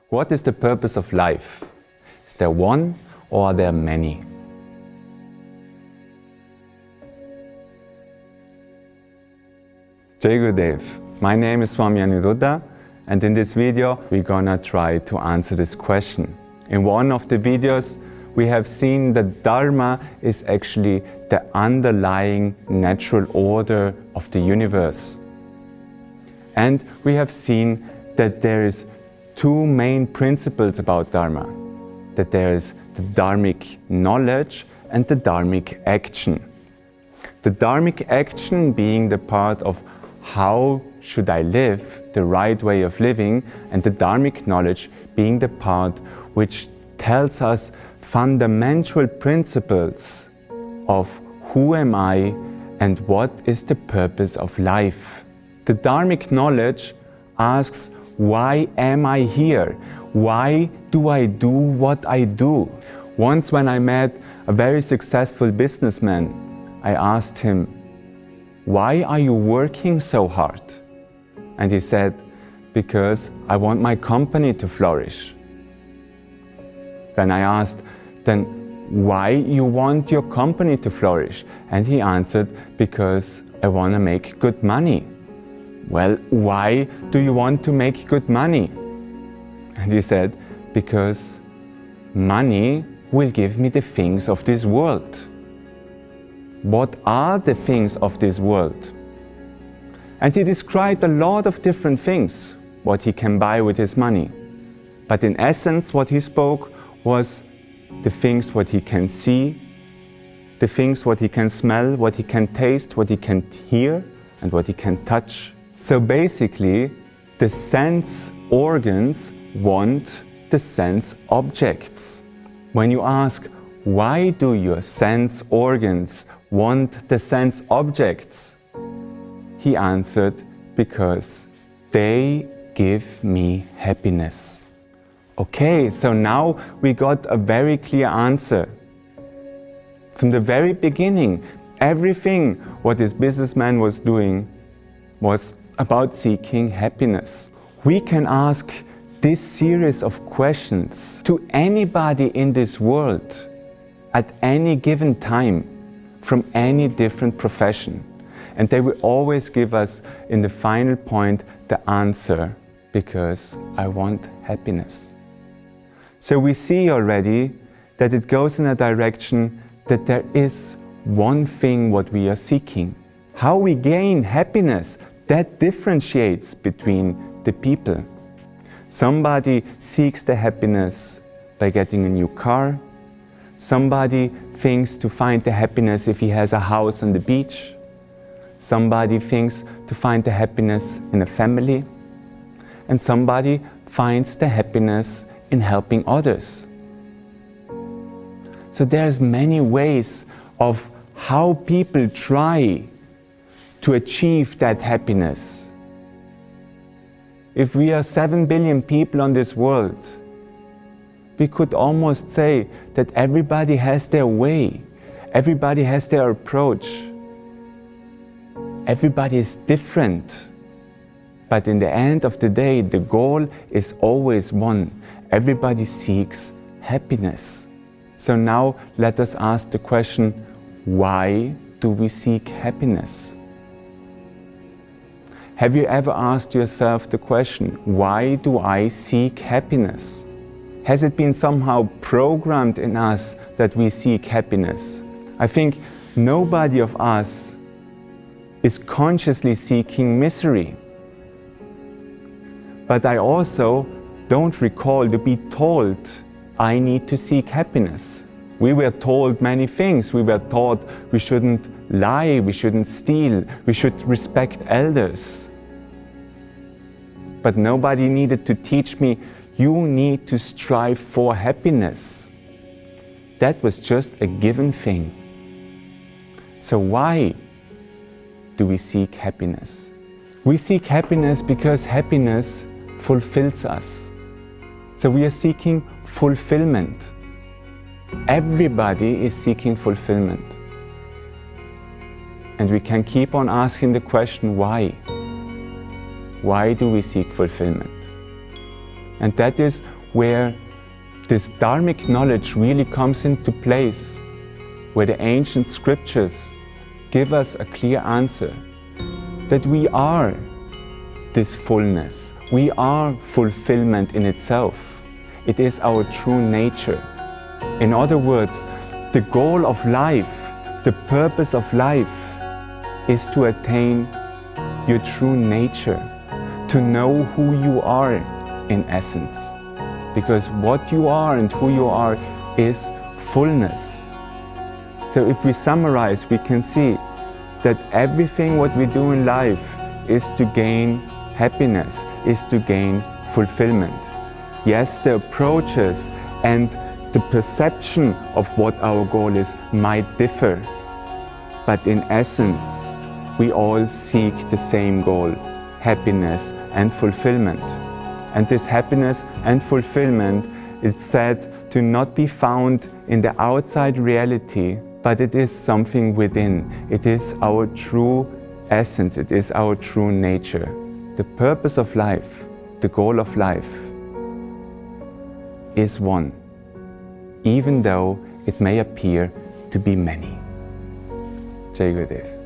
What is the purpose of life? Is there one or are there many? Jai Gurudev. My name is Swami Aniruddha, and in this video we're gonna try to answer this question. In one of the videos we have seen that Dharma is actually the underlying natural order of the universe. And we have seen that there is two main principles about Dharma. That there is the Dharmic knowledge and the Dharmic action. The Dharmic action being the part of how should I live, the right way of living, and the Dharmic knowledge being the part which tells us fundamental principles of who am I and what is the purpose of life. The Dharmic knowledge asks, why am I here? Why do I do what I do? Once when I met a very successful businessman, I asked him, why are you working so hard? And he said, because I want my company to flourish. Then I asked, then why you want your company to flourish? And he answered, because I want to make good money. Well, why do you want to make good money? And he said, because money will give me the things of this world. What are the things of this world? And he described a lot of different things, what he can buy with his money. But in essence, what he spoke was the things what he can see, the things what he can smell, what he can taste, what he can hear, and what he can touch. So basically, the sense organs want the sense objects. When you ask, why do your sense organs want the sense objects? He answered, because they give me happiness. Okay, so now we got a very clear answer. From the very beginning, everything what this businessman was doing was about seeking happiness. We can ask this series of questions to anybody in this world at any given time from any different profession. And they will always give us in the final point the answer, because I want happiness. So we see already that it goes in a direction that there is one thing what we are seeking. How we gain happiness, that differentiates between the people. Somebody seeks the happiness by getting a new car. Somebody thinks to find the happiness if he has a house on the beach. Somebody thinks to find the happiness in a family. And somebody finds the happiness in helping others. So there's many ways of how people try to achieve that happiness. If we are 7 billion people on this world, we could almost say that everybody has their way, everybody has their approach. Everybody is different. But in the end of the day, the goal is always one. Everybody seeks happiness. So now let us ask the question, why do we seek happiness? Have you ever asked yourself the question, why do I seek happiness? Has it been somehow programmed in us that we seek happiness? I think nobody of us is consciously seeking misery. But I also don't recall to be told I need to seek happiness. We were told many things. We were taught we shouldn't lie, we shouldn't steal, we should respect elders. But nobody needed to teach me, you need to strive for happiness. That was just a given thing. So why do we seek happiness? We seek happiness because happiness fulfills us. So we are seeking fulfillment. Everybody is seeking fulfillment. And we can keep on asking the question, why? Why do we seek fulfillment? And that is where this Dharmic knowledge really comes into place, where the ancient scriptures give us a clear answer that we are this fullness, we are fulfillment in itself. It is our true nature. In other words, the goal of life, the purpose of life is to attain your true nature, to know who you are in essence. Because what you are and who you are is fullness. So if we summarize, we can see that everything what we do in life is to gain happiness, is to gain fulfillment. Yes, the approaches and the perception of what our goal is might differ, but in essence, we all seek the same goal, happiness and fulfillment. And this happiness and fulfillment is said to not be found in the outside reality, but it is something within. It is our true essence, it is our true nature. The purpose of life, the goal of life, is one, even though it may appear to be many. Jai Gurudev.